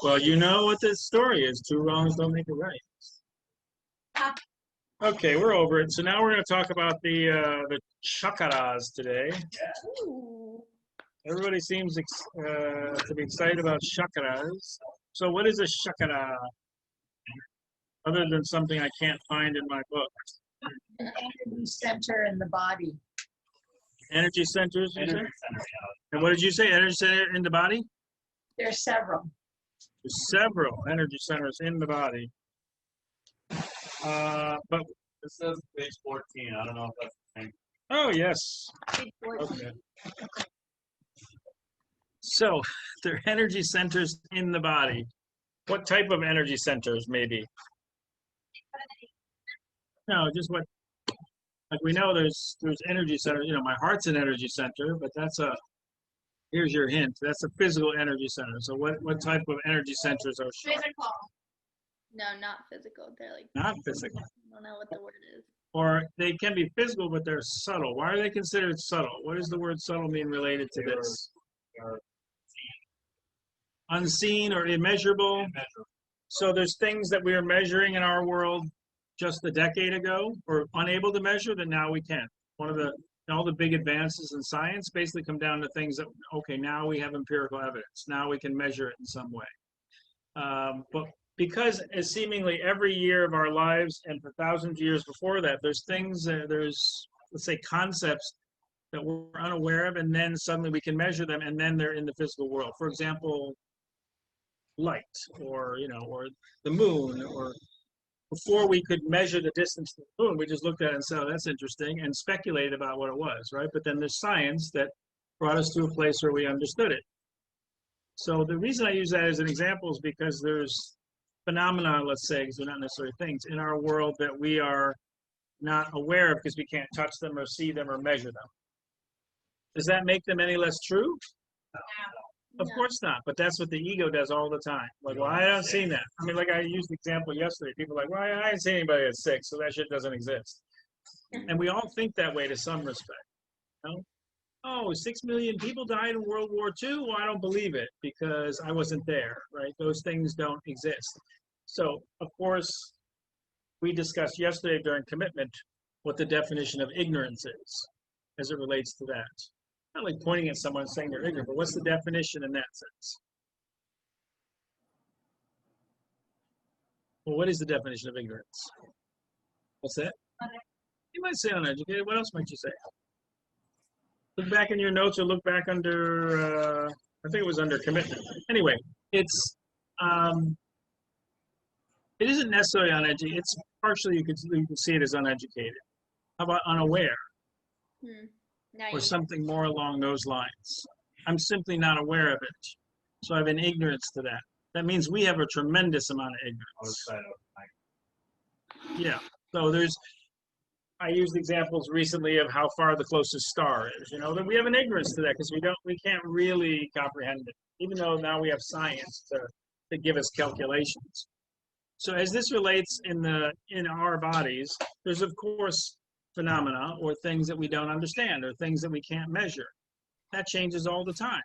Well, you know what this story is. Two wrongs don't make it right. Okay, we're over it. So now we're going to talk about the chakras today. Ooh. Everybody seems to be excited about chakras. So what is a chakra? Other than something I can't find in my book. An energy center in the body. Energy centers, you said? And what did you say? Energy center in the body? There's several. There's several energy centers in the body. But This says page 14. I don't know if that's the same. oh yes. Okay. So there are energy centers in the body. What type of energy centers, maybe? No, just what. Like we know, there's energy centers. You know, my heart's an energy center, but that's a. Here's your hint. That's a physical energy center. So what type of energy centers are? Physical. No, not physical. They're like Not physical. I don't know what the word is. Or they can be physical, but they're subtle. Why are they considered subtle? What does the word subtle mean related to this? Unseen or immeasurable. So there's things that we are measuring in our world just a decade ago, or unable to measure, that now we can. All the big advances in science basically come down to things that, okay, now we have empirical evidence. Now we can measure it in some way. But because as seemingly every year of our lives and for thousands of years before that, there's things, let's say concepts that we're unaware of, and then suddenly we can measure them, and then they're in the physical world. For example, light, or the moon, or before we could measure the distance to the moon, we just looked at it and said, oh, that's interesting, and speculated about what it was, right? But then there's science that brought us to a place where we understood it. So the reason I use that as an example is because there's phenomena, let's say, because they're not necessarily things, in our world that we are not aware of because we can't touch them or see them or measure them. Does that make them any less true? Of course not, but that's what the ego does all the time. Like, well, I haven't seen that. I mean, like I used the example yesterday. People are like, well, I ain't seen anybody that's sick, so that shit doesn't exist. And we all think that way to some respect. You know? Oh, 6 million people died in World War II? Well, I don't believe it because I wasn't there, right? Those things don't exist. So, of course, we discussed yesterday during commitment what the definition of ignorance is as it relates to that. Not like pointing at someone and saying they're ignorant, but what's the definition in that sense? Well, what is the definition of ignorance? What's that? You might say uneducated. What else might you say? Look back in your notes, or look back under, I think it was under commitment. Anyway, it isn't necessarily uneducated. It's partially, you can see it as uneducated. How about unaware? Or something more along those lines. I'm simply not aware of it. So I have an ignorance to that. That means we have a tremendous amount of ignorance. Yeah. So I used examples recently of how far the closest star is. That we have an ignorance to that because we can't really comprehend it, even though now we have science to give us calculations. So as this relates in our bodies, there's of course phenomena or things that we don't understand or things that we can't measure. That changes all the time.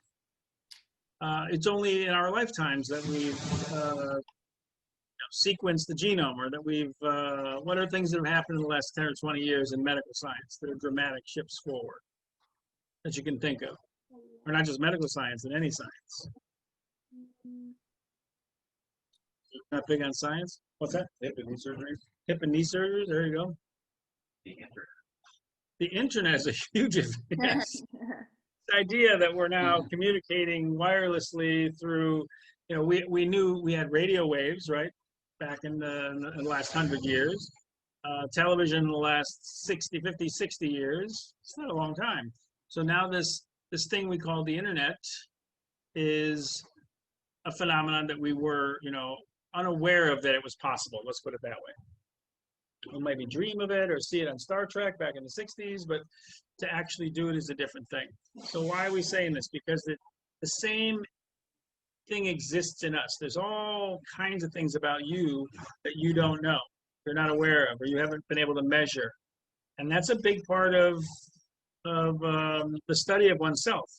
It's only in our lifetimes that we've sequenced the genome, or that we've, what are things that have happened in the last 10 or 20 years in medical science that are dramatic shifts forward that you can think of? Or not just medical science, in any science. Not big on science? What's that? Hip and knee surgeries. Hip and knee surgeries, there you go. The internet is a huge advance. The idea that we're now communicating wirelessly through, we knew we had radio waves, right? Back in the last 100 years. Television in the last 50, 60 years. It's not a long time. So now this thing we call the internet is a phenomenon that we were, unaware of that it was possible. Let's put it that way. We maybe dream of it or see it on Star Trek back in the 60s, but to actually do it is a different thing. So why are we saying this? Because the same thing exists in us. There's all kinds of things about you that you don't know, you're not aware of, or you haven't been able to measure. And that's a big part of the study of oneself.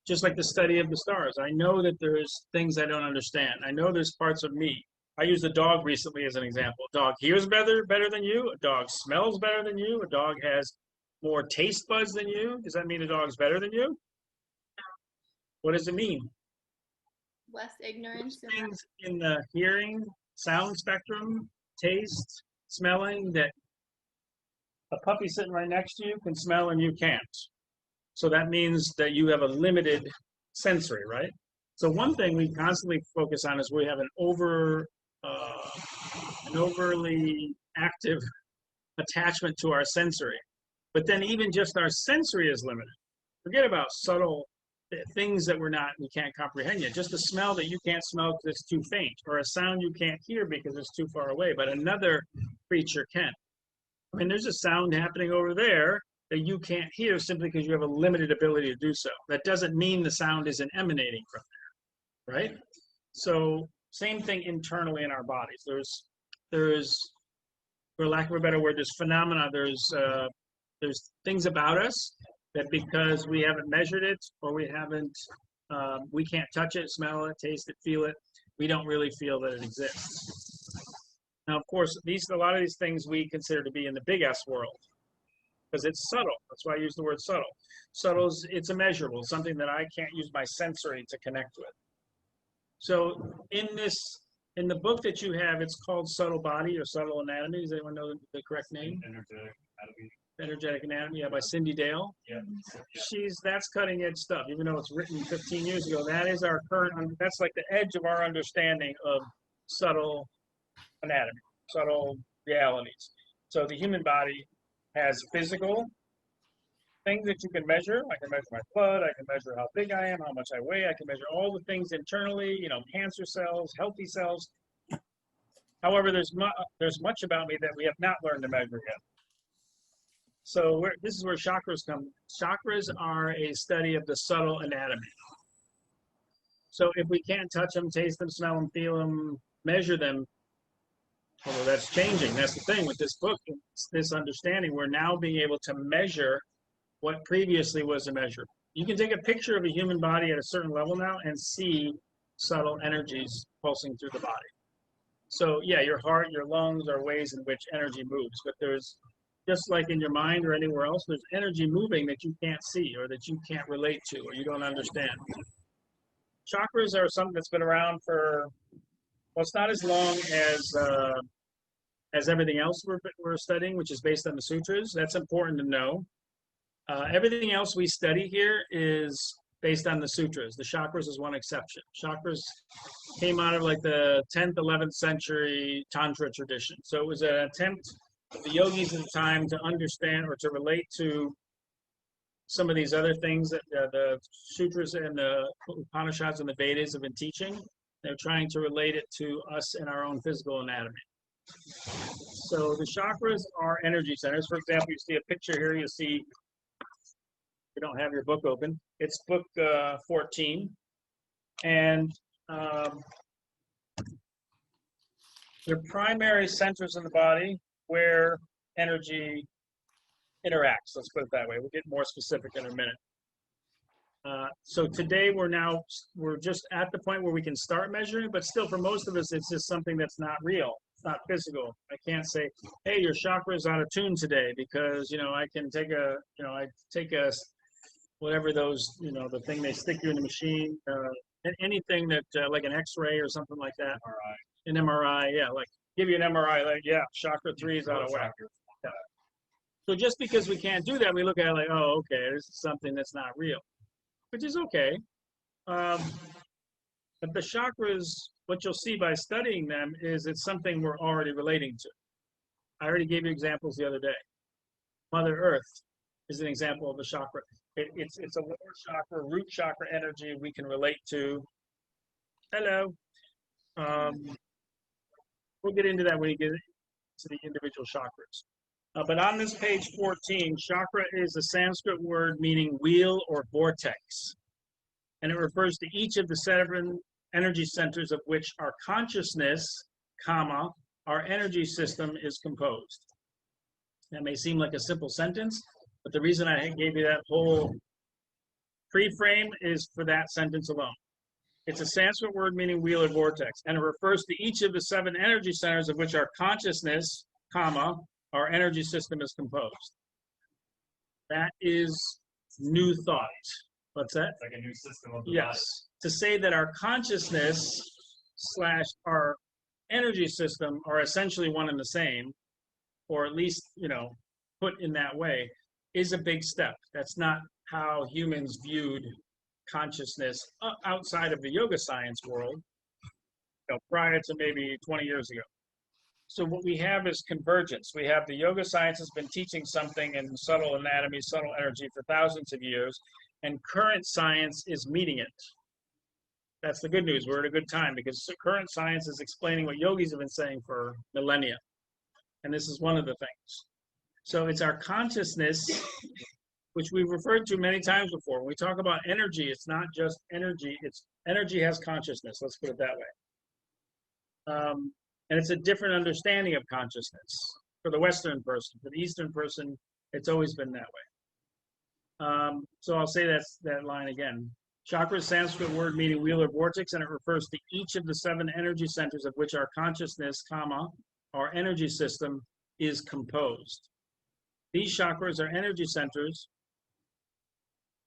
Just like the study of the stars. I know that there's things I don't understand. I know there's parts of me. I used a dog recently as an example. A dog hears better than you. A dog smells better than you. A dog has more taste buds than you. Does that mean a dog's better than you? What does it mean? Less ignorance. There's things in the hearing, sound spectrum, taste, smelling that a puppy sitting right next to you can smell and you can't. So that means that you have a limited sensory, right? So one thing we constantly focus on is we have an overly active attachment to our sensory. But then even just our sensory is limited. Forget about subtle things that we can't comprehend yet. Just a smell that you can't smell because it's too faint, or a sound you can't hear because it's too far away, but another creature can. I mean, there's a sound happening over there that you can't hear simply because you have a limited ability to do so. That doesn't mean the sound isn't emanating from there, right? So same thing internally in our bodies. There's, for lack of a better word, there's phenomena, there's things about us that because we haven't measured it or we can't touch it, smell it, taste it, feel it, we don't really feel that it exists. Now, of course, a lot of these things we consider to be in the big S world because it's subtle. That's why I use the word subtle. Subtle it's immeasurable, something that I can't use my sensory to connect with. So in the book that you have, it's called Subtle Body or Subtle Anatomy. Does anyone know the correct name? Energetic anatomy. Energetic Anatomy, yeah, by Cindy Dale. Yeah. That's cutting edge stuff, even though it's written 15 years ago. That is our that's like the edge of our understanding of subtle anatomy, subtle realities. So the human body has physical things that you can measure. I can measure my blood, I can measure how big I am, how much I weigh, I can measure all the things internally, cancer cells, healthy cells. However, there's much about me that we have not learned to measure yet. So this is where chakras come. Chakras are a study of the subtle anatomy. So if we can't touch them, taste them, smell them, feel them, measure them, although that's changing. That's the thing with this book, this understanding. We're now being able to measure what previously was immeasurable. You can take a picture of a human body at a certain level now and see subtle energies pulsing through the body. So yeah, your heart, your lungs are ways in which energy moves, but there's, just like in your mind or anywhere else, there's energy moving that you can't see or that you can't relate to or you don't understand. Chakras are something that's been around for, well, it's not as long as everything else we're studying, which is based on the sutras. That's important to know. Everything else we study here is based on the sutras. The chakras is one exception. Chakras came out of like the 10th, 11th century Tantra tradition. So it was an attempt the yogis at the time to understand or to relate to some of these other things that the sutras and the Upanishads and the Vedas have been teaching. They're trying to relate it to us in our own physical anatomy. So the chakras are energy centers. For example, you see a picture here, you see, you don't have your book open. It's book 14. And they're primary centers in the body where energy interacts. Let's put it that way. We'll get more specific in a minute. So today we're just at the point where we can start measuring, but still for most of us, it's just something that's not real. It's not physical. I can't say, hey, your chakra is out of tune today because, I can take whatever those, the thing they stick you in the machine, anything that like an X-ray or something like that. An MRI, yeah, like give you an MRI, like, yeah, chakra 3 is out of whack. Yeah. So just because we can't do that, we look at it like, oh, okay, this is something that's not real, which is okay. But the chakras, what you'll see by studying them is it's something we're already relating to. I already gave you examples the other day. Mother Earth is an example of a chakra. It's a lower chakra, root chakra energy we can relate to. Hello. We'll get into that when we get to the individual chakras. But on this page 14, chakra is a Sanskrit word meaning wheel or vortex. And it refers to each of the 7 energy centers of which our consciousness, our energy system is composed. That may seem like a simple sentence, but the reason I gave you that whole Pre-frame is for that sentence alone. It's a Sanskrit word meaning wheel or vortex, and it refers to each of the 7 energy centers of which our consciousness, comma, our energy system is composed. That is new thought. What's that? It's like a new system of the Yes. To say that our consciousness / our energy system are essentially one and the same, or at least, put in that way, is a big step. That's not how humans viewed consciousness outside of the yoga science world, prior to maybe 20 years ago. So what we have is convergence. We have the yoga science has been teaching something in subtle anatomy, subtle energy for thousands of years, and current science is meeting it. That's the good news. We're at a good time because current science is explaining what yogis have been saying for millennia. And this is one of the things. So it's our consciousness, which we've referred to many times before. When we talk about energy, it's not just energy. It's energy has consciousness. Let's put it that way. And it's a different understanding of consciousness for the Western person. For the Eastern person, it's always been that way. So I'll say that line again. Chakra is a Sanskrit word meaning wheel or vortex, and it refers to each of the 7 energy centers of which our consciousness, comma, our energy system is composed. These chakras are energy centers.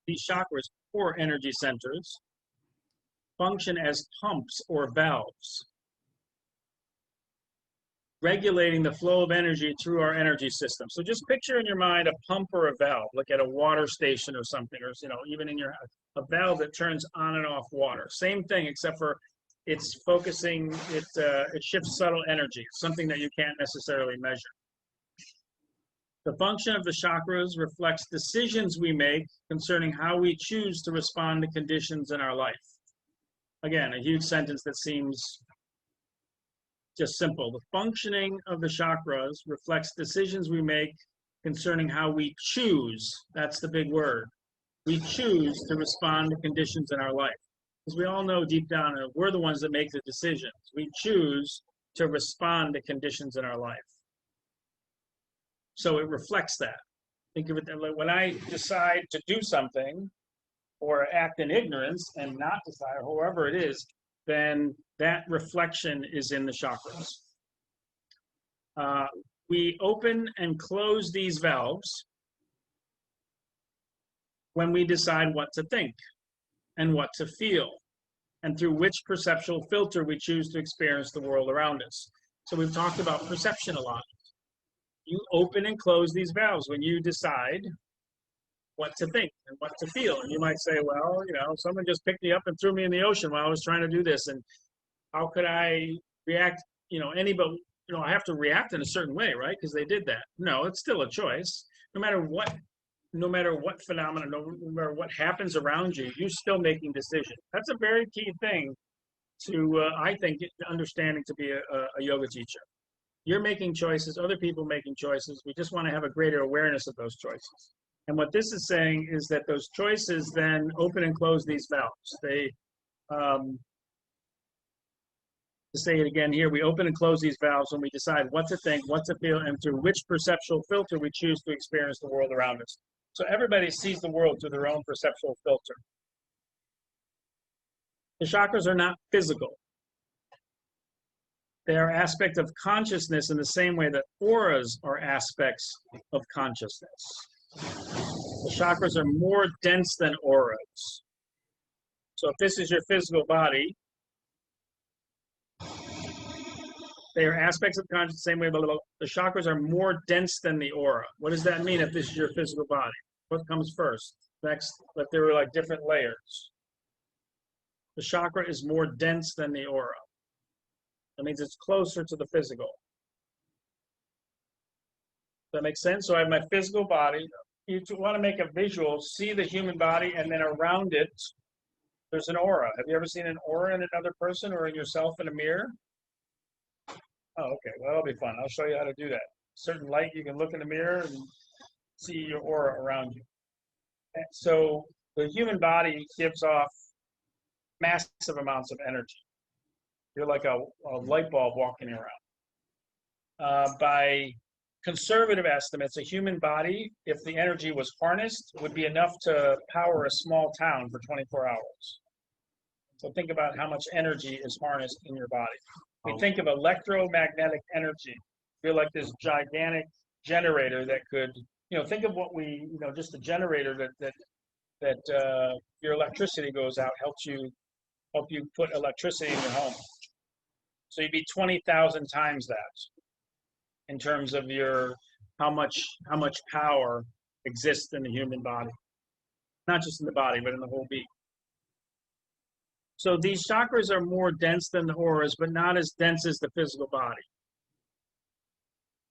These chakras, or energy centers, function as pumps or valves, regulating the flow of energy through our energy system. So just picture in your mind a pump or a valve, like at a water station or something, or even in your house, a valve that turns on and off water. Same thing, except for it's focusing, it shifts subtle energy, something that you can't necessarily measure. The function of the chakras reflects decisions we make concerning how we choose to respond to conditions in our life. Again, a huge sentence that seems just simple. The functioning of the chakras reflects decisions we make concerning how we choose. That's the big word. We choose to respond to conditions in our life. Because we all know deep down, we're the ones that make the decisions. We choose to respond to conditions in our life. So it reflects that. Think of it that when I decide to do something or act in ignorance and not decide, however it is, then that reflection is in the chakras. We open and close these valves when we decide what to think and what to feel, and through which perceptual filter we choose to experience the world around us. So we've talked about perception a lot. You open and close these valves when you decide what to think and what to feel. And you might say, well, someone just picked me up and threw me in the ocean while I was trying to do this. And how could I react? Anybody, I have to react in a certain way, right? Because they did that. No, it's still a choice. No matter what phenomenon, no matter what happens around you, you're still making decisions. That's a very key thing to, I think, understanding to be a yoga teacher. You're making choices, other people making choices. We just want to have a greater awareness of those choices. And what this is saying is that those choices then open and close these valves. They, to say it again here, we open and close these valves when we decide what to think, what to feel, and through which perceptual filter we choose to experience the world around us. So everybody sees the world through their own perceptual filter. The chakras are not physical. They are aspects of consciousness in the same way that auras are aspects of consciousness. The chakras are more dense than auras. So if this is your physical body, they are aspects of consciousness the same way, but the chakras are more dense than the aura. What does that mean if this is your physical body? What comes first? Next, that there were like different layers. The chakra is more dense than the aura. That means it's closer to the physical. Does that make sense? So I have my physical body. You want to make a visual, see the human body, and then around it, there's an aura. Have you ever seen an aura in another person or in yourself in a mirror? Oh, okay. Well, that'll be fun. I'll show you how to do that. Certain light, you can look in the mirror and see your aura around you. And so the human body gives off massive amounts of energy. You're like a light bulb walking around. By conservative estimates, a human body, if the energy was harnessed, would be enough to power a small town for 24 hours. So think about how much energy is harnessed in your body. We think of electromagnetic energy. Feel like this gigantic generator that could, think of what we, just a generator that your electricity goes out, help you put electricity in your home. So you'd be 20,000 times that in terms of how much power exists in the human body, not just in the body, but in the whole being. So these chakras are more dense than the auras, but not as dense as the physical body.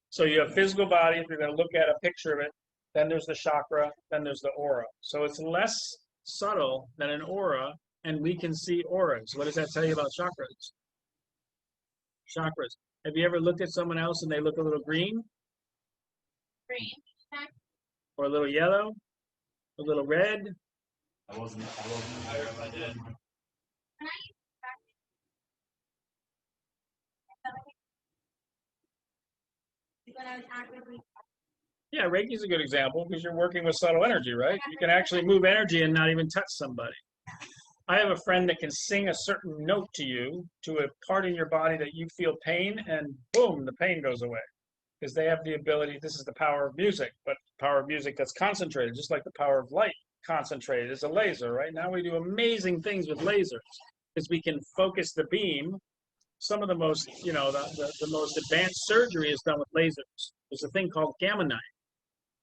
So you have physical body. If you're going to look at a picture of it, then there's the chakra, then there's the aura. So it's less subtle than an aura, and we can see auras. What does that tell you about chakras? Chakras. Have you ever looked at someone else and they look a little green? Green. Or a little yellow? A little red? I wasn't aware if I did. Yeah, Reiki's a good example because you're working with subtle energy, right? You can actually move energy and not even touch somebody. I have a friend that can sing a certain note to you, to a part in your body that you feel pain, and boom, the pain goes away. Because they have the ability, this is the power of music, but power of music that's concentrated, just like the power of light concentrated is a laser, right? Now we do amazing things with lasers because we can focus the beam. Some of the most, the most advanced surgery is done with lasers. There's a thing called gamma knife.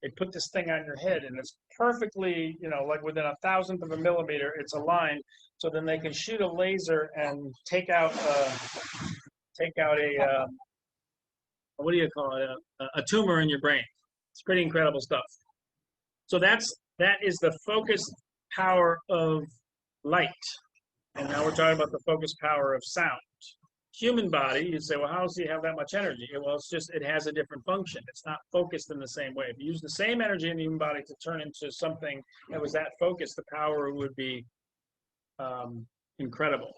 They put this thing on your head and it's perfectly, like within 1,000th of a millimeter, it's aligned. So then they can shoot a laser and take out a what do you call it? A tumor in your brain. It's pretty incredible stuff. So that is the focused power of light. And now we're talking about the focused power of sound. Human body, you'd say, well, how does he have that much energy? Well, it's just, it has a different function. It's not focused in the same way. If you use the same energy in the human body to turn into something that was that focused, the power would be incredible.